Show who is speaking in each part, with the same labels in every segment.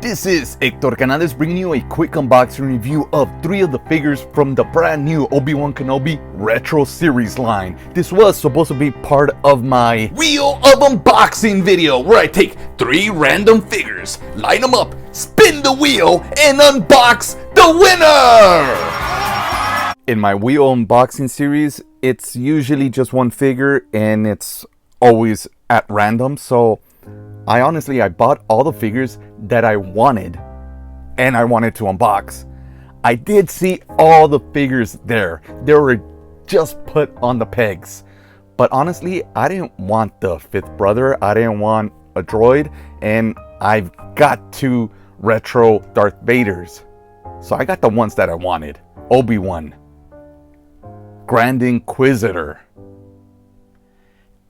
Speaker 1: This is Hector Canales bringing you a quick unboxing review of 3 of the figures from the brand new Obi Won Kenobi Retro Series line. This was supposed to be part of my Wheel of Unboxing video where I take 3 random figures, line them up, spin the wheel, and unbox the winner! In my Wheel Unboxing series, it's usually just one figure and it's always at random, so I bought all the figures that I wanted and I wanted to unbox. I did see all the figures there. They were just put on the pegs. But honestly, I didn't want the 5th brother. I didn't want a droid. And I've got 2 retro Darth Vaders. So I got the ones that I wanted. Obi Wan, Grand Inquisitor,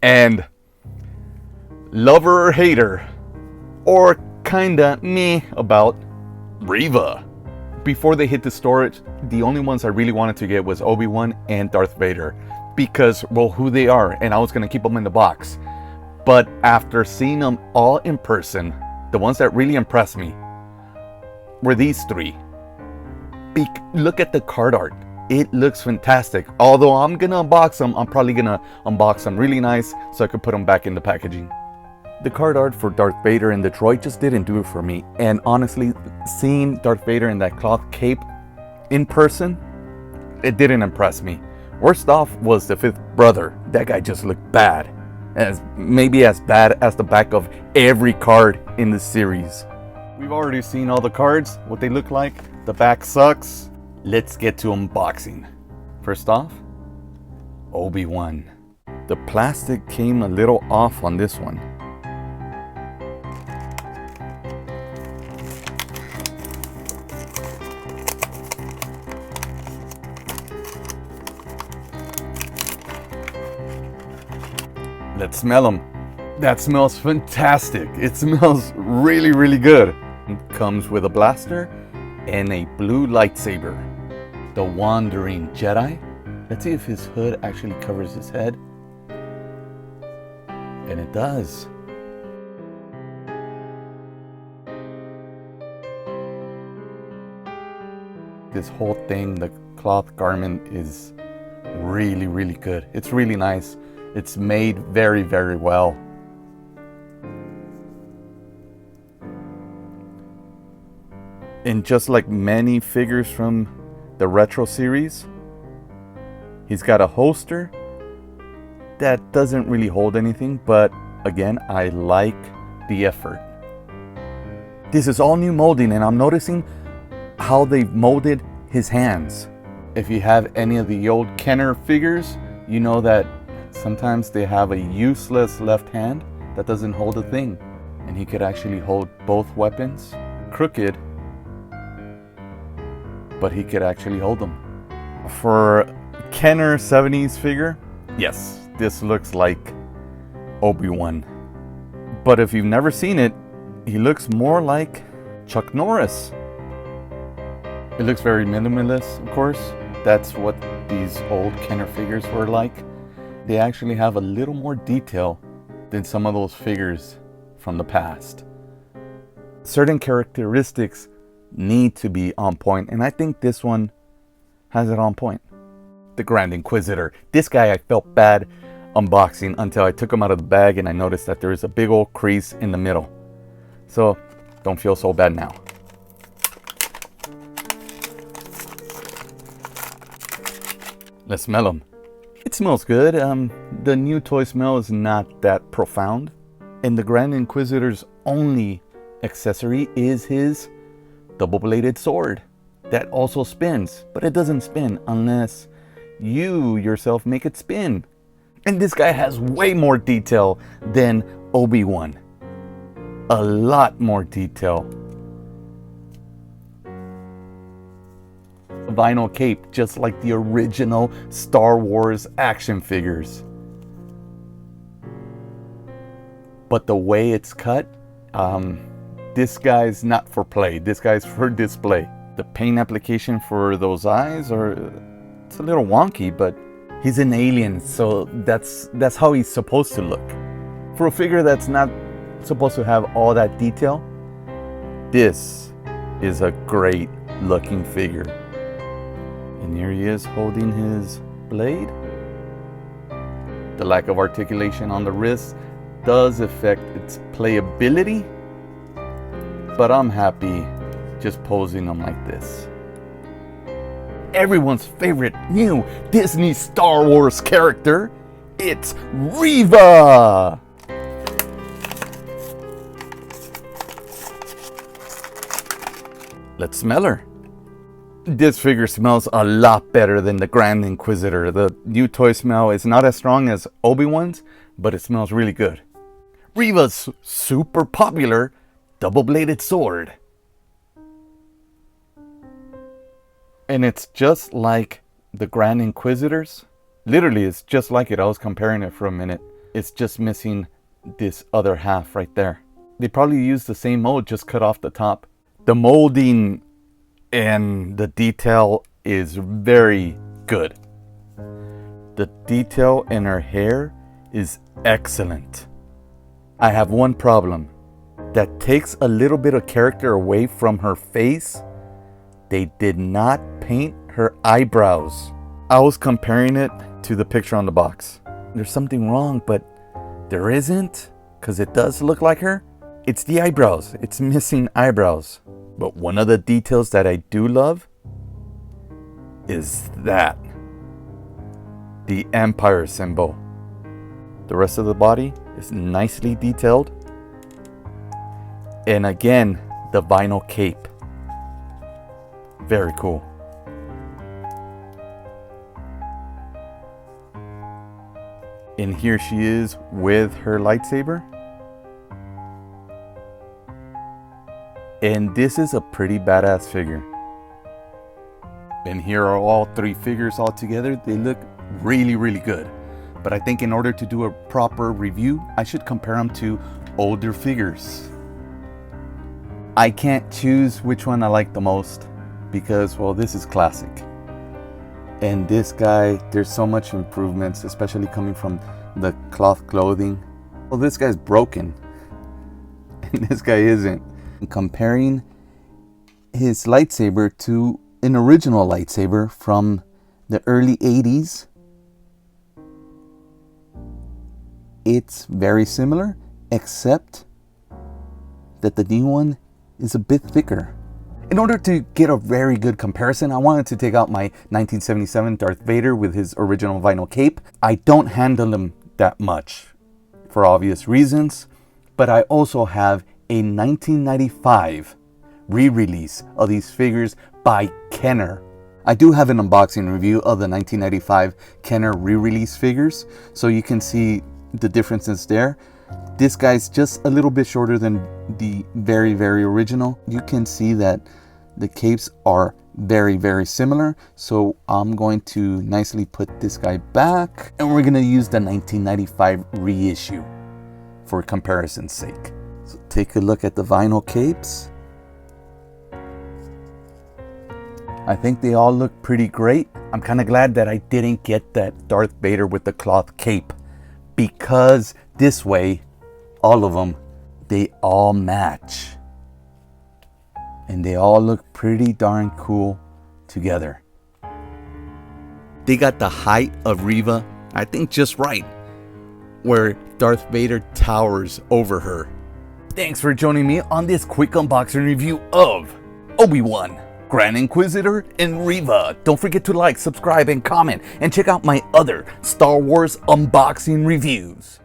Speaker 1: and lover or hater, or kinda meh about Reva. Before they hit the storage, the only ones I really wanted to get was Obi-Wan and Darth Vader because, well, who they are, and I was gonna keep them in the box. But after seeing them all in person, the ones that really impressed me were these 3. Look at the card art. It looks fantastic. Although I'm gonna unbox them, I'm probably gonna unbox them really nice so I could put them back in the packaging. The card art for Darth Vader and the droid just didn't do it for me. And honestly, seeing Darth Vader in that cloth cape in person, it didn't impress me. Worst off was the 5th brother. That guy just looked bad. Maybe as bad as the back of every card in the series. We've already seen all the cards, what they look like. The back sucks. Let's get to unboxing. First off, Obi Wan. The plastic came a little off on this one. Let's smell them. That smells fantastic. It smells really, really good. It comes with a blaster and a blue lightsaber. The Wandering Jedi. Let's see if his hood actually covers his head. And it does. This whole thing, the cloth garment, is really, really good. It's really nice. It's made very, very well. And just like many figures from the retro series, he's got a holster that doesn't really hold anything, but again, I like the effort. This is all new molding, and I'm noticing how they've molded his hands. If you have any of the old Kenner figures, you know that sometimes they have a useless left hand that doesn't hold a thing. And he could actually hold both weapons crooked, but he could actually hold them. For Kenner 70s figure, yes, this looks like Obi-Wan. But if you've never seen it, he looks more like Chuck Norris. It looks very minimalist, of course. That's what these old Kenner figures were like. They actually have a little more detail than some of those figures from the past. Certain characteristics need to be on point, and I think this one has it on point. The Grand Inquisitor. This guy I felt bad unboxing until I took him out of the bag and I noticed that there is a big old crease in the middle. So don't feel so bad now. Let's smell him. It smells good. The new toy smell is not that profound. And the Grand Inquisitor's only accessory is his double-bladed sword that also spins, but it doesn't spin unless you yourself make it spin. And this guy has way more detail than Obi-Wan. A lot more detail. Vinyl cape, just like the original Star Wars action figures. But the way it's cut, this guy's not for play. This guy's for display. The paint application for those eyes it's a little wonky, but he's an alien, so that's how he's supposed to look. For a figure that's not supposed to have all that detail, This is a great looking figure. And here he is holding his blade. The lack of articulation on the wrist does affect its playability, but I'm happy just posing them like this. Everyone's favorite new Disney Star Wars character, it's Reva! Let's smell her. This figure smells a lot better than the Grand Inquisitor. The new toy smell is not as strong as Obi Wan's, but it smells really good. Reva's super popular double-bladed sword. And it's just like the Grand Inquisitors. Literally, it's just like it. I was comparing it for a minute. It's just missing this other half right there. They probably used the same mold, just cut off the top. The molding and the detail is very good. The detail in her hair is excellent. I have one problem. That takes a little bit of character away from her face. They did not paint her eyebrows. I was comparing it to the picture on the box. There's something wrong, but there isn't, because it does look like her. It's the eyebrows. It's missing eyebrows. But one of the details that I do love is that. The Empire symbol. The rest of the body is nicely detailed. And again, the vinyl cape. Very cool. And here she is with her lightsaber. And this is a pretty badass figure. And here are all three figures all together. They look really, really good. But I think in order to do a proper review, I should compare them to older figures. I can't choose which one I like the most because, well, this is classic. And this guy, there's so much improvements, especially coming from the cloth clothing. Well, this guy's broken. And this guy isn't. Comparing his lightsaber to an original lightsaber from the early 80s, it's very similar, except that the new one is a bit thicker. In order to get a very good comparison, I wanted to take out my 1977 Darth Vader with his original vinyl cape. I don't handle him that much for obvious reasons, but I also have a 1995 re-release of these figures by Kenner. I do have an unboxing review of the 1995 Kenner re-release figures, so you can see the differences there. This guy's just a little bit shorter than the very, very original. You can see that the capes are very, very similar. So I'm going to nicely put this guy back, and we're going to use the 1995 reissue for comparison's sake. So take a look at the vinyl capes. I think they all look pretty great. I'm kind of glad that I didn't get that Darth Vader with the cloth cape, because this way, all of them, they all match. And they all look pretty darn cool together. They got the height of Reva, I think, just right, where Darth Vader towers over her. Thanks for joining me on this quick unboxing review of Obi Wan, Grand Inquisitor, and Reva. Don't forget to like, subscribe, and comment, and check out my other Star Wars unboxing reviews.